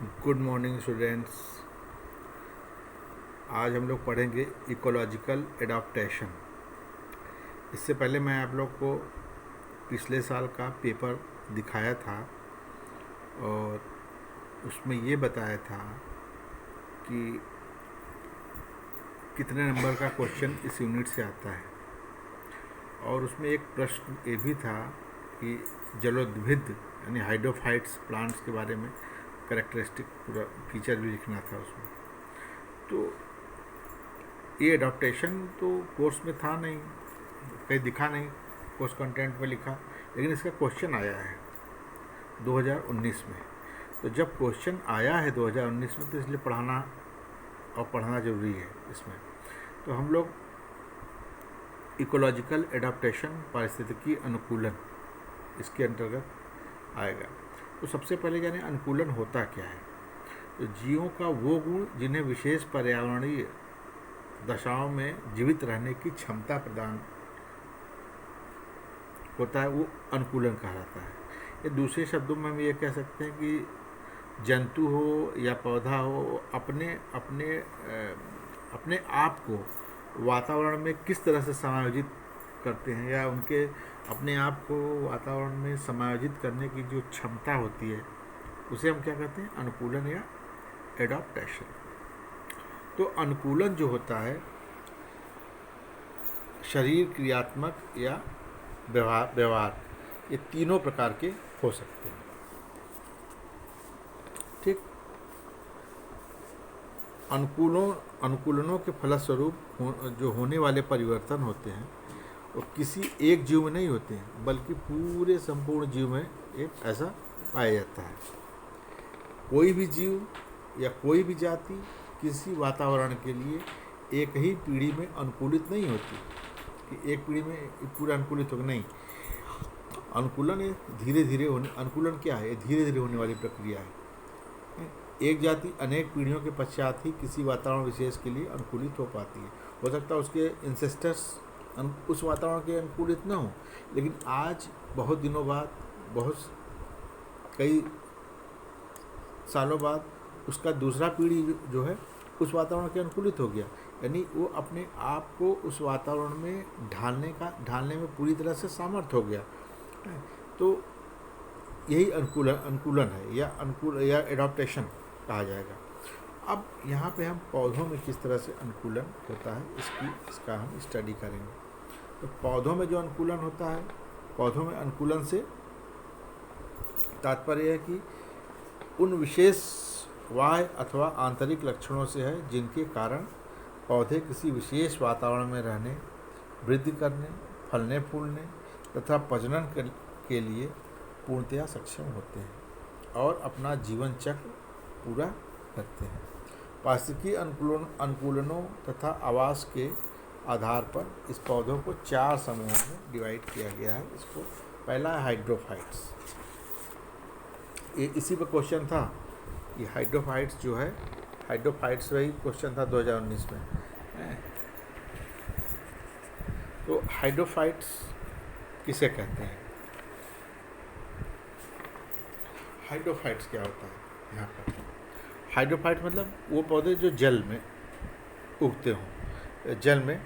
Good morning students. आज हम लोग पढ़ेंगे इकोलॉजिकल एडाप्टेशन। इससे पहले मैं आप लोग को पिछले साल का पेपर दिखाया था और उसमें ये बताया था कि कितने नंबर का क्वेश्चन इस यूनिट से आता है। और उसमें एक प्रश्न ये भी था कि जलोद्भिद यानी हाइड्रोफाइट्स प्लांट्स के बारे में करेक्टरिस्टिक पूरा फीचर भी लिखना था उसमें। तो ये एडाप्टेशन तो कोर्स में था नहीं, कहीं दिखा नहीं, कोर्स कंटेंट में लिखा, लेकिन इसका क्वेश्चन आया है 2019 में। तो जब क्वेश्चन आया है 2019 में तो इसलिए पढ़ना ज़रूरी है इसमें। तो हम लोग इकोलॉजिकल एडाप्टेशन पारिस्थितिकी अनुकूलन इसके अंतर्गत आएगा। तो सबसे पहले जाने अनुकूलन होता क्या है। तो जीवों का वो गुण जिन्हें विशेष पर्यावरणीय दशाओं में जीवित रहने की क्षमता प्रदान होता है वो अनुकूलन कहलाता है। ये दूसरे शब्दों में हम ये कह सकते हैं कि जंतु हो या पौधा हो अपने अपने अपने आप को वातावरण में किस तरह से समायोजित करते हैं, या उनके अपने आप को वातावरण में समायोजित करने की जो क्षमता होती है उसे हम क्या कहते हैं, अनुकूलन या एडॉप्टेशन। तो अनुकूलन जो होता है शरीर, क्रियात्मक या व्यवहार, ये तीनों प्रकार के हो सकते हैं। ठीक। अनुकूलनों के फलस्वरूप जो होने वाले परिवर्तन होते हैं वो किसी एक जीव में नहीं होते हैं, बल्कि पूरे संपूर्ण जीव में एक ऐसा पाया जाता है। कोई भी जीव या कोई भी जाति किसी वातावरण के लिए एक ही पीढ़ी में अनुकूलित नहीं होती कि एक पीढ़ी में पूरा अनुकूलित होगा, नहीं। अनुकूलन धीरे धीरे होने, अनुकूलन क्या है, धीरे धीरे होने वाली प्रक्रिया है। एक जाति अनेक पीढ़ियों के पश्चात ही किसी वातावरण विशेष के लिए अनुकूलित हो पाती है। हो सकता है उसके इंसेस्टर्स उस वातावरण के अनुकूलित न हो, लेकिन आज बहुत दिनों बाद, बहुत कई सालों बाद उसका दूसरा पीढ़ी जो है उस वातावरण के अनुकूलित हो गया, यानी वो अपने आप को उस वातावरण में ढालने में पूरी तरह से सामर्थ्य हो गया। तो यही अनुकूलन है या एडॉप्टेशन कहा जाएगा। अब यहाँ पे हम पौधों में किस तरह से अनुकूलन होता है इसका हम स्टडी करेंगे। तो पौधों में जो अनुकूलन होता है, पौधों में अनुकूलन से तात्पर्य है कि उन विशेष बाह्य अथवा आंतरिक लक्षणों से है जिनके कारण पौधे किसी विशेष वातावरण में रहने, वृद्धि करने, फलने फूलने तथा प्रजनन के लिए पूर्णतया सक्षम होते हैं और अपना जीवन चक्र पूरा करते हैं। पारिस्थितिकी अनुकूलनों तथा आवास के आधार पर इस पौधों को 4 समूहों में डिवाइड किया गया है। इसको पहला है हाइड्रोफाइट्स। ये इसी पर क्वेश्चन था, ये हाइड्रोफाइट्स जो है, हाइड्रोफाइट्स वही क्वेश्चन था 2019 में। तो हाइड्रोफाइट्स किसे कहते हैं, हाइड्रोफाइट्स क्या होता है यहाँ पर। हाइड्रोफाइट मतलब वो पौधे जो जल में उगते हों, जल में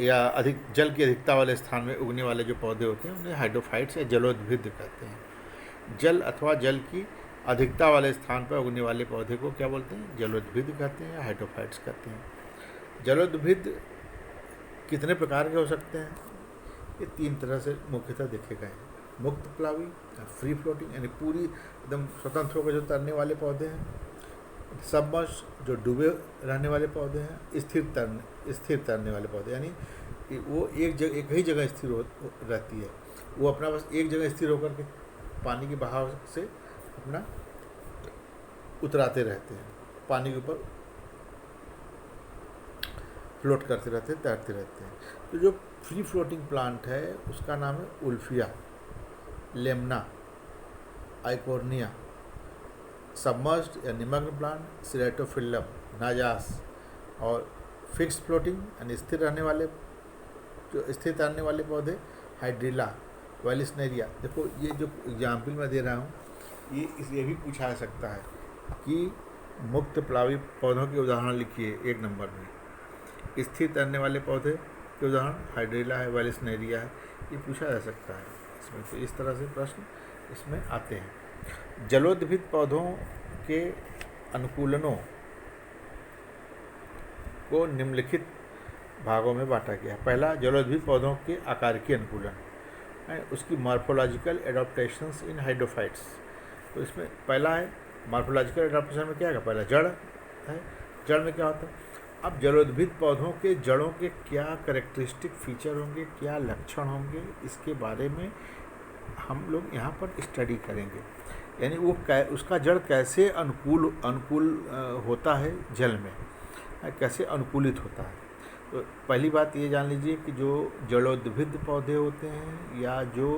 या अधिक जल की अधिकता वाले स्थान में उगने वाले जो पौधे होते हैं उन्हें हाइड्रोफाइट्स या जलोद्भिद कहते हैं। जल अथवा जल की अधिकता वाले स्थान पर उगने वाले पौधे को क्या बोलते हैं, जलोद्भिद कहते हैं या हाइड्रोफाइट्स कहते हैं। जलोद्भिद कितने प्रकार के हो सकते हैं, ये 3 तरह से मुख्यतः देखे गए हैं। मुक्त प्लावी, फ्री फ्लोटिंग यानी पूरी एकदम स्वतंत्र होकर जो तैरने वाले पौधे हैं। सबमर्ज जो डूबे रहने वाले पौधे हैं। स्थिर तैरने वाले पौधे यानी वो एक ही जगह स्थिर रहती है, वो अपना बस एक जगह स्थिर होकर के पानी के बहाव से अपना उतराते रहते हैं, पानी के ऊपर फ्लोट करते रहते हैं, तैरते रहते हैं। तो जो फ्री फ्लोटिंग प्लांट है उसका नाम है उल्फिया, लेमना, आइकोर्निया। सबमर्ज्ड या निमग्न प्लांट सिरेटोफिल्लम, नाजास। और फिक्स फ्लोटिंग यानी स्थिर रहने वाले, जो स्थिर तैरने वाले पौधे, हाइड्रिला, वेलिसनेरिया। देखो ये जो एग्जाम्पल मैं दे रहा हूँ ये भी पूछा जा सकता है कि मुक्त प्लावी पौधों के उदाहरण लिखिए 1 नंबर में। स्थिर तैरने वाले पौधे के उदाहरण हाइड्रिला है, वेलिसनेरिया है, ये पूछा जा सकता है इसमें। तो इस तरह से प्रश्न इसमें आते हैं। जलोद्भिद पौधों के अनुकूलनों को निम्नलिखित भागों में बांटा गया है। पहला, जलोद्भिद पौधों के आकारिकी अनुकूलन है, उसकी मॉर्फोलॉजिकल एडॉप्टेशंस इन हाइड्रोफाइट्स। तो इसमें पहला है मॉर्फोलॉजिकल एडॉप्टेशन में क्या है, पहला जड़ है। जड़ में क्या होता है, अब जलोद्भिद पौधों के जड़ों के क्या कैरेक्टरिस्टिक फीचर होंगे, क्या लक्षण होंगे, इसके बारे में हम लोग यहाँ पर स्टडी करेंगे। यानी वो उसका जड़ कैसे अनुकूल होता है जल में, कैसे अनुकूलित होता है। तो पहली बात ये जान लीजिए कि जो जलोद्भिद पौधे होते हैं या जो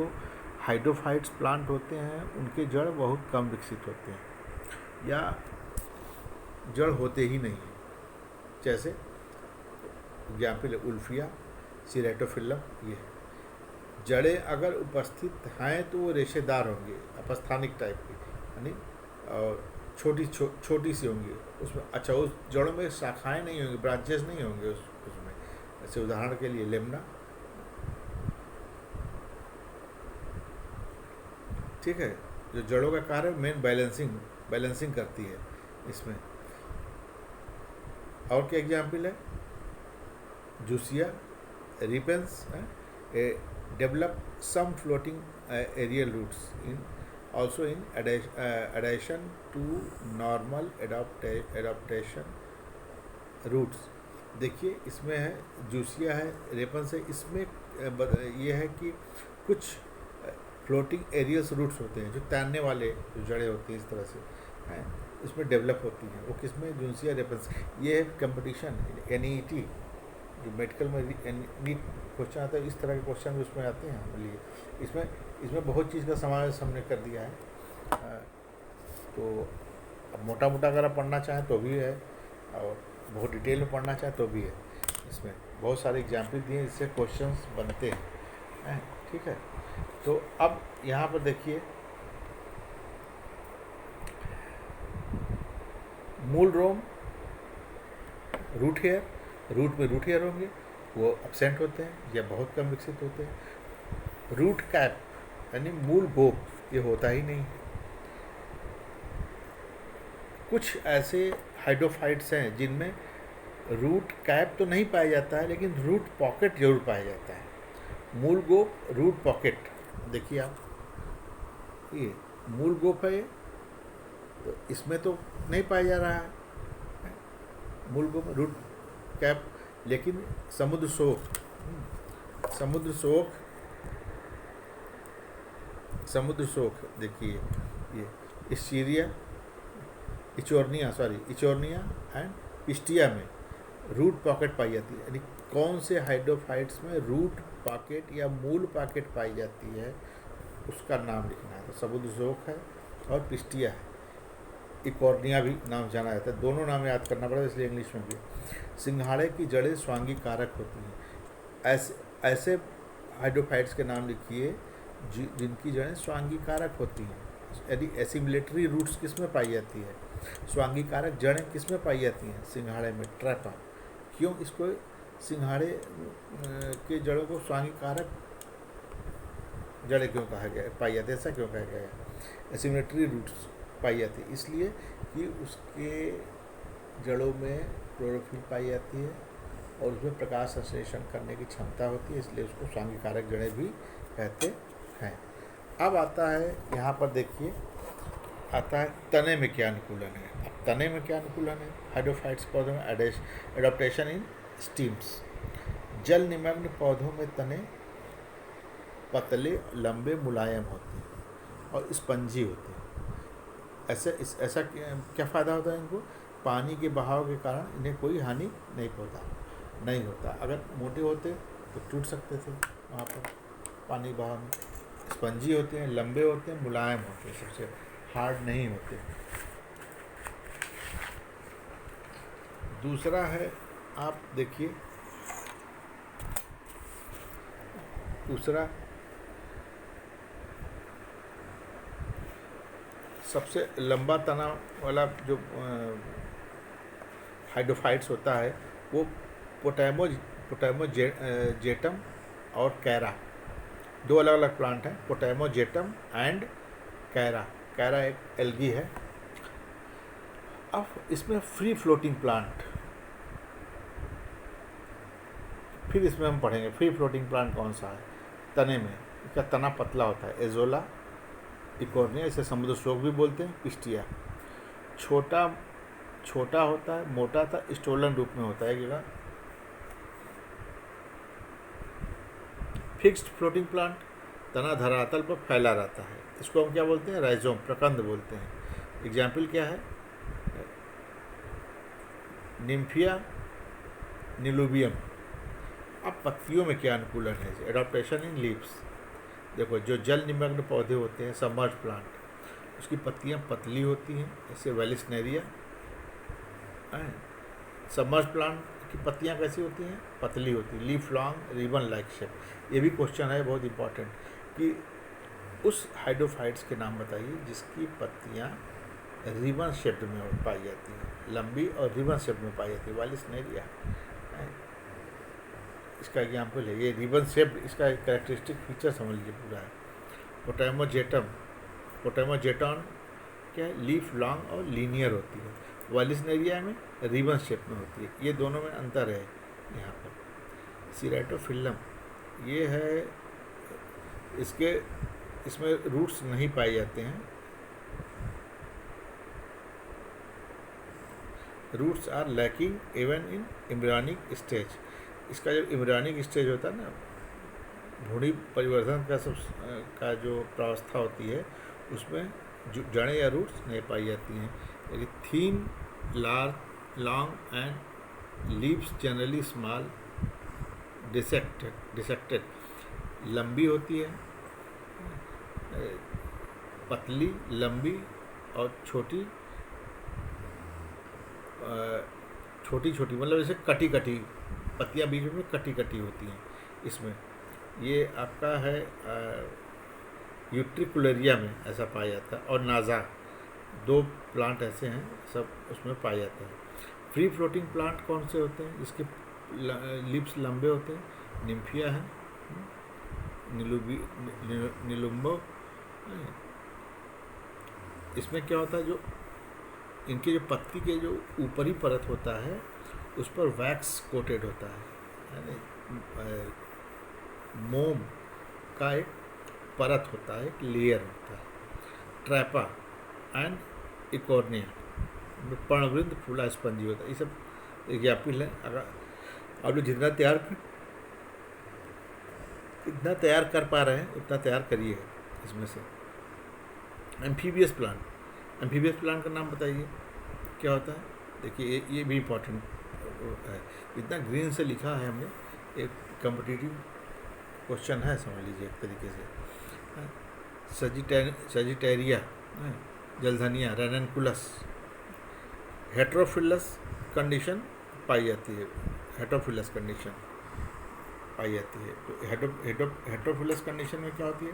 हाइड्रोफाइट्स प्लांट होते हैं, उनके जड़ बहुत कम विकसित होते हैं या जड़ होते ही नहीं हैं। जैसे एग्जाम्पल उल्फिया, सिरेटोफिल्लम, ये जड़ें अगर उपस्थित हैं तो वो रेशेदार होंगे, अपस्थानिक टाइप की, यानी और छोटी सी होंगी उसमें। अच्छा, उस जड़ों में शाखाएं नहीं होंगी, ब्रांचेस नहीं होंगे उसमें। जैसे उदाहरण के लिए लेमना, ठीक है, जो जड़ों का कार्य मेन बैलेंसिंग करती है इसमें। और क्या एग्जाम्पल है, Jussiaea repens develop some floating aerial roots in also in addition to normal adaptation roots। देखिए इसमें है जूसिया है, रेपन्स है, इसमें ये है कि कुछ फ्लोटिंग एरियल्स रूट्स होते हैं जो तैरने वाले जो जड़ें होती हैं इस तरह से हैं, इसमें डेवलप होती हैं। वो किसमें, जूसिया रेपन्स। ये है कंपटीशन NEET, जो मेडिकल में नीट क्वेश्चन आता है, इस तरह के क्वेश्चन भी उसमें आते हैं। बोलिए इसमें बहुत चीज़ का समावेश हमने कर दिया है। तो अब मोटा अगर आप पढ़ना चाहें तो भी है, और बहुत डिटेल में पढ़ना चाहें तो भी है। इसमें बहुत सारे एग्जाम्पल दिए जिससे क्वेश्चंस बनते हैं, ठीक है। तो अब यहाँ पर देखिए, मूल रोम, रूट हेयर, रूट में रूट हेयर होंगे, वो एब्सेंट होते हैं या बहुत कम विकसित होते हैं। रूट कैप यानी मूल गोप, ये होता ही नहीं। कुछ ऐसे हाइड्रोफाइट्स हैं जिनमें रूट कैप तो नहीं पाया जाता है, लेकिन रूट पॉकेट जरूर पाया जाता है। मूल गोप, रूट पॉकेट, देखिए आप, ये मूल गोप है, तो इसमें तो नहीं पाया जा रहा है मूल गोप, रूट कैप। लेकिन समुद्र शोक देखिए, ये इचोर्निया एंड पिस्टिया में रूट पॉकेट पाई जाती है। यानी कौन से हाइड्रोफाइट्स में रूट पॉकेट या मूल पॉकेट पाई जाती है, उसका नाम लिखना है। तो समुद्र शोक है और पिस्टिया है। इकोर्निया भी नाम जाना जाता है, दोनों नाम याद करना पड़ेगा, इसलिए इंग्लिश में भी। सिंघाड़े की जड़ें स्वांगी कारक होती हैं। ऐसे हाइड्रोफाइट्स के नाम लिखिए जिनकी जड़ें स्वांगी कारक होती हैं। यदि एसिमिलेटरी रूट्स किस में पाई जाती है, स्वांगी कारक जड़ें किस में पाई जाती हैं, सिंघाड़े में, ट्रैपा। क्यों इसको सिंघाड़े के जड़ों को स्वांगी कारक जड़ें क्यों कहा गया, पाई जाती है, ऐसा क्यों कहा गया है। एसिमिलेटरी रूट्स पाई जाती है इसलिए कि उसके जड़ों में क्लोरोफिल पाई जाती है और उसमें प्रकाश संश्लेषण करने की क्षमता होती है, इसलिए उसको स्वांगी कारक जड़ें भी कहते हैं। अब आता है यहाँ पर देखिए, आता है तने में क्या अनुकूलन है। अब तने में क्या अनुकूलन है, हाइड्रोफाइट्स पौधों में एडॉप्टेशन इन स्टीम्स। जल निमग्न पौधों में तने पतले, लंबे, मुलायम होते हैं और स्पंजी होते हैं। ऐसा क्या फ़ायदा होता है इनको, पानी के बहाव के कारण इन्हें कोई हानि नहीं होता। अगर मोटे होते तो टूट सकते थे वहाँ पर पानी बहाव में। स्पंजी होते हैं, लंबे होते हैं, मुलायम होते हैं, सबसे हार्ड नहीं होते। दूसरा है, आप देखिए, दूसरा सबसे लंबा तना वाला जो हाइड्रोफाइट्स होता है वो पोटैमोजेटम और कैरा, दो अलग अलग प्लांट हैं, पोटैमोजेटम एंड कैरा। कैरा एक एल्गी है। अब इसमें फ्री फ्लोटिंग प्लांट, फिर इसमें हम पढ़ेंगे फ्री फ्लोटिंग प्लांट कौन सा है। तने में इसका तना पतला होता है, एजोला इकोर्निया, इसे समुद्र शोक भी बोलते हैं। पिस्टिया छोटा होता है, मोटा था, स्टोलन रूप में होता है एक जगह। फिक्स्ड फ्लोटिंग प्लांट, तना धरातल पर फैला रहता है, इसको हम क्या बोलते हैं, राइजोम, प्रकंद बोलते हैं। एग्जाम्पल क्या है, निम्फिया निलुबियम। अब पत्तियों में क्या अनुकूलन है, एडाप्टेशन इन लीव्स। देखो जो जल निमग्न पौधे होते हैं, सबमर्ज प्लांट, उसकी पत्तियां पतली होती हैं, जैसे वेलिस्नेरिया। सबमर्ज प्लांट की पत्तियां कैसी होती हैं, पतली होती है, leaf long ribbon like shape. ये भी क्वेश्चन है बहुत इंपॉर्टेंट कि उस हाइड्रोफाइट्स के नाम बताइए जिसकी पत्तियां रिबन शेप में पाई जाती हैं, लंबी और रिबन शेप में पाई जाती है। वेलिस्नेरिया इसका एग्जाम्पल है, ये रिबन शेप इसका एक कैरेक्टरिस्टिक फीचर समझ लीजिए पूरा है। पोटैमोजेटम क्या है, लीफ लॉन्ग और लीनियर होती है। वेलिस्नेरिया में रिबन शेप में होती है। ये दोनों में अंतर है यहाँ पर। सीरेटोफिल्लम ये है, इसमें रूट्स नहीं पाए जाते हैं। Roots are lacking even in embryonic stage. इसका जब एम्ब्रियोनिक स्टेज होता है ना, भ्रूणी परिवर्धन का जो प्रावस्था होती है, उसमें जड़ें या रूट्स नहीं पाई जाती हैं। यानी thin, long and leaves generally small, dissected, लंबी होती है, पतली, लंबी और छोटी छोटी मतलब जैसे कटी पत्तियां बीच में कटी होती हैं इसमें। ये आपका है यूट्रिकुलरिया में ऐसा पाया जाता है, और नाजा, दो प्लांट ऐसे हैं सब उसमें पाया जाता है। फ्री फ्लोटिंग प्लांट कौन से होते हैं, इसके लिप्स लंबे होते हैं, निम्फिया है, निलुम्बो। इसमें क्या होता है, जो इनके जो पत्ती के जो ऊपरी परत होता है उस पर वैक्स कोटेड होता है, यानी मोम का एक परत होता है, एक लेयर होता है। ट्रैपा एंड इकोर्निया, पर्णवृंद फूला स्पंजी होता है। ये सब एग्जाम्पल है। अगर आप लोग जितना तैयार कर पा रहे हैं उतना तैयार करिए इसमें से। एम्फीबियस प्लांट का नाम बताइए क्या होता है। देखिए ये भी इम्पोर्टेंट है, इतना ग्रीन से लिखा है हमने, एक कॉम्पिटिटिव क्वेश्चन है समझ लीजिए एक तरीके से। सजिटेरिया, जलधनिया, रेननकुलस, हेट्रोफिलस कंडीशन पाई जाती है, हेट्रोफिलस कंडीशन पाई जाती है। तो हेट्रोफिलस कंडीशन में क्या होती है,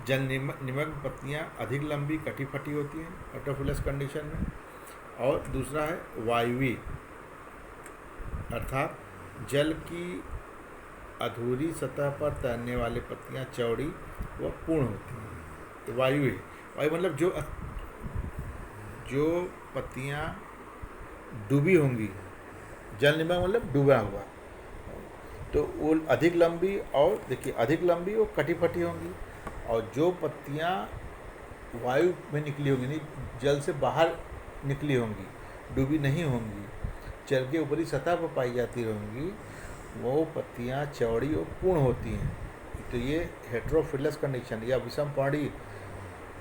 जल निमग्न पत्तियां अधिक लंबी कटी फटी होती हैं हेट्रोफिलस कंडीशन में। और दूसरा है वायवी, अर्थात जल की अधूरी सतह पर तैरने वाली पत्तियां चौड़ी व पूर्ण होती हैं। तो वायु है, वायु मतलब जो पत्तियां डूबी होंगी, जल निमग्न मतलब डूबा हुआ, तो वो अधिक लंबी, और देखिए अधिक लंबी और कटी फटी होंगी। और जो पत्तियां वायु में निकली होंगी, नहीं जल से बाहर निकली होंगी, डूबी नहीं होंगी, जल के ऊपरी सतह पर पाई जाती होंगी, वो पत्तियां चौड़ी और पूर्ण होती हैं। तो ये हेट्रोफिलस कंडीशन या विषमपर्णी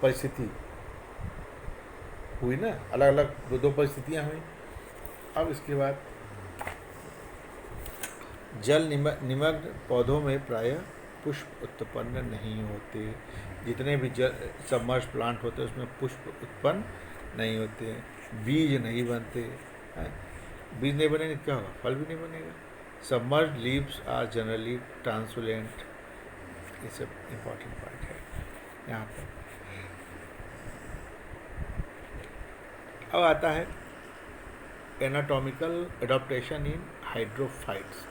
परिस्थिति हुई ना, अलग अलग दो परिस्थितियां हुई। अब इसके बाद जल निमग्न पौधों में प्रायः पुष्प उत्पन्न नहीं होते। जितने भी जल सबमर्ज प्लांट होते हैं उसमें पुष्प उत्पन्न नहीं होते हैं, बीज नहीं बनते हैं। बीज नहीं बनेंगे क्या होगा, फल भी नहीं बनेगा। सबमर्ज लीव्स आर जनरली ट्रांसुलेंट, ये सब इम्पॉर्टेंट पार्ट है यहाँ पर। अब आता है एनाटॉमिकल एडॉप्टेशन इन हाइड्रोफाइट्स।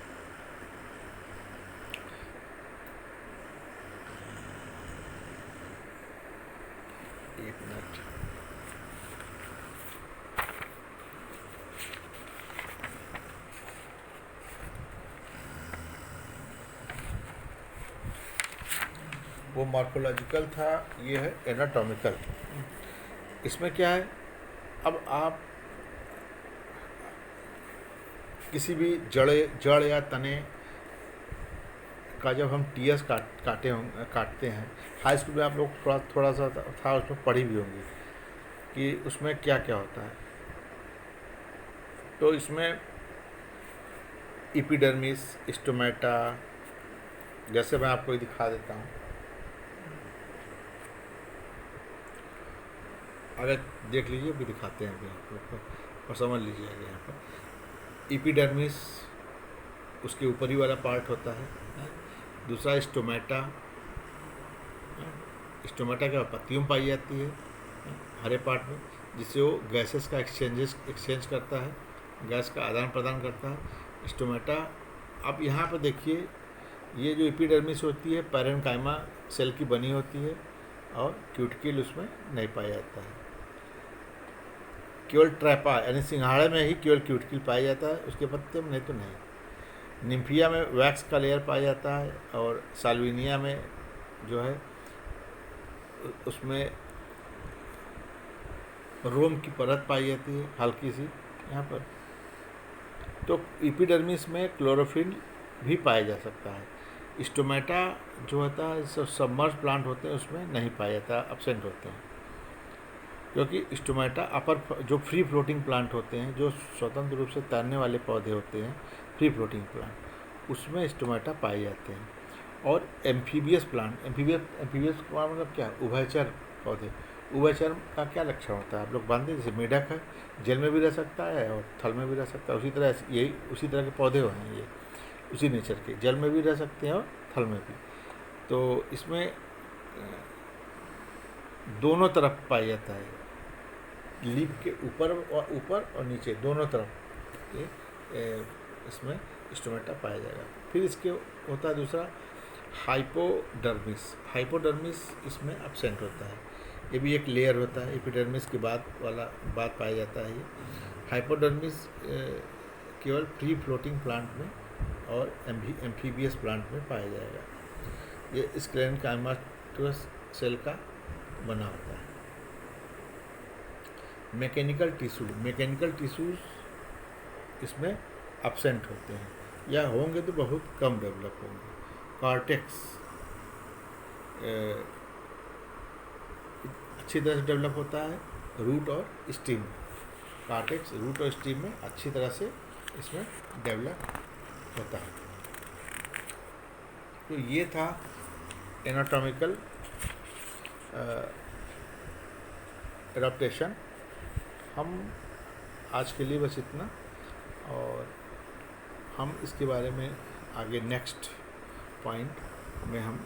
एक मिनट, वो मॉर्फोलॉजिकल था, ये है एनाटॉमिकल। इसमें क्या है, अब आप किसी भी जड़ या तने का जब हम टीएस काटते हैं, हाई स्कूल में आप लोग थोड़ा सा था उसमें पढ़ी भी होंगी कि उसमें क्या क्या होता है। तो इसमें एपिडर्मिस, स्टोमेटा, जैसे मैं आपको दिखा देता हूँ, अगर देख लीजिए भी दिखाते हैं अभी आप लोग को और समझ लीजिएगा। यहाँ पर एपिडर्मिस उसके ऊपरी वाला पार्ट होता है। दूसरा स्टोमेटा, स्टोमेटा क्या पत्तियों में पाई जाती है हरे पार्ट में, जिससे वो गैसेस का एक्सचेंज करता है, गैस का आदान प्रदान करता है स्टोमेटा। अब यहाँ पर देखिए, ये जो एपिडर्मिस होती है पैरेन्काइमा सेल की बनी होती है और क्यूटिकल उसमें नहीं पाया जाता है। केवल ट्रैपा यानी सिंघाड़े में ही केवल क्यूटिकल पाया जाता है, उसके पत्ते में नहीं तो नहीं। निम्फिया में वैक्स का लेयर पाया जाता है और साल्विनिया में जो है उसमें रोम की परत पाई जाती है हल्की सी यहाँ पर। तो एपिडर्मिस में क्लोरोफिल भी पाया जा सकता है। स्टोमेटा जो होता है सबमर्ज प्लांट होते हैं उसमें नहीं पाया जाता, एब्सेंट होते हैं, क्योंकि स्टोमेटा अपर जो फ्री फ्लोटिंग प्लांट होते हैं, जो स्वतंत्र रूप से तैरने वाले पौधे होते हैं, फ्री फ्लोटिंग प्लांट, उसमें स्टोमेटा पाए जाते हैं। और एम्फीबियस प्लांट, एम्फीबियस प्लांट मतलब क्या, उभयचर पौधे। उभयचर का क्या लक्षण होता है, आप लोग जानते हैं, जैसे मेढक है, जल में भी रह सकता है और थल में भी रह सकता है, उसी तरह यही उसी तरह के पौधे हैं ये, उसी नेचर के, जल में भी रह सकते हैं और थल में भी। तो इसमें दोनों तरफ पाया जाता है, लीफ के ऊपर और नीचे दोनों तरफ ये इसमें स्टोमेटा पाया जाएगा। फिर इसके होता है दूसरा हाइपोडर्मिस। हाइपोडर्मिस इसमें एब्सेंट होता है, ये भी एक लेयर होता है, एपिडर्मिस के बाद पाया जाता है। ये हाइपोडर्मिस केवल फ्री फ्लोटिंग प्लांट में और एम्फीबियस प्लांट में पाया जाएगा। ये स्क्लेरेनकाइमाटस सेल का बना होता है। मैकेनिकल टिश्यूज इसमें एब्सेंट होते हैं, या होंगे तो बहुत कम डेवलप होंगे। कॉर्टेक्स अच्छी तरह से डेवलप होता है रूट और स्टीम में। कॉर्टेक्स रूट और स्टीम में अच्छी तरह से इसमें डेवलप होता है। तो ये था एनाटॉमिकल एडॉप्टेशन। हम आज के लिए बस इतना, और हम इसके बारे में आगे नेक्स्ट पॉइंट में हम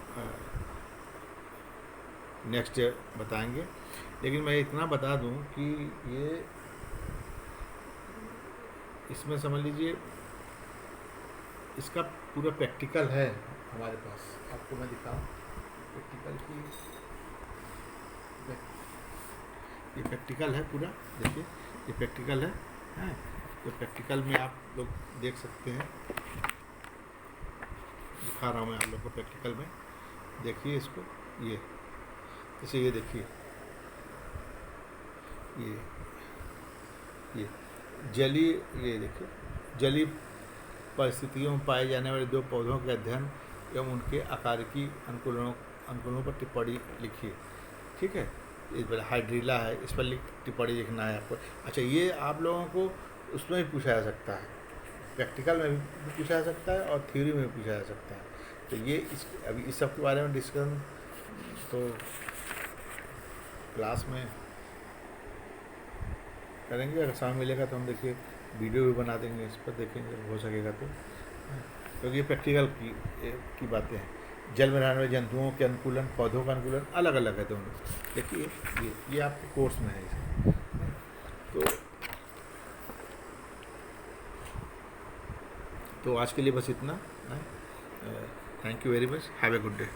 नेक्स्ट बताएंगे। लेकिन मैं इतना बता दूं कि ये इसमें समझ लीजिए इसका पूरा प्रैक्टिकल है हमारे पास, आपको मैं दिखाऊं प्रैक्टिकल की। ये प्रैक्टिकल है पूरा, देखिए ये प्रैक्टिकल है, तो प्रैक्टिकल में आप लोग देख सकते हैं, दिखा रहा हूँ मैं आप लोग को प्रैक्टिकल में। देखिए इसको, ये जैसे ये देखिए, ये जली, ये देखिए जली परिस्थितियों में पाए जाने वाले दो पौधों के अध्ययन एवं उनके आकारिकी अनुकूलों पर टिप्पणी लिखिए। ठीक है, इस पर हाइड्रीला है, इस पर टिप्पणी लिखना है आपको। अच्छा, ये आप लोगों को उसमें भी पूछा जा सकता है, प्रैक्टिकल में भी पूछा जा सकता है और थ्योरी में भी पूछा जा सकता है। तो ये अभी इस सब के बारे में डिस्कशन तो क्लास में करेंगे, अगर समय मिलेगा तो हम देखिए वीडियो भी बना देंगे, इस पर देखेंगे हो सकेगा तो, क्योंकि ये प्रैक्टिकल की बातें हैं। जल में रहने वाले जंतुओं के अनुकूलन, पौधों का अनुकूलन अलग अलग है दोनों। देखिए ये आपके कोर्स में है इसे। तो तो आज के लिए बस इतना। Thank you very much, have a good day.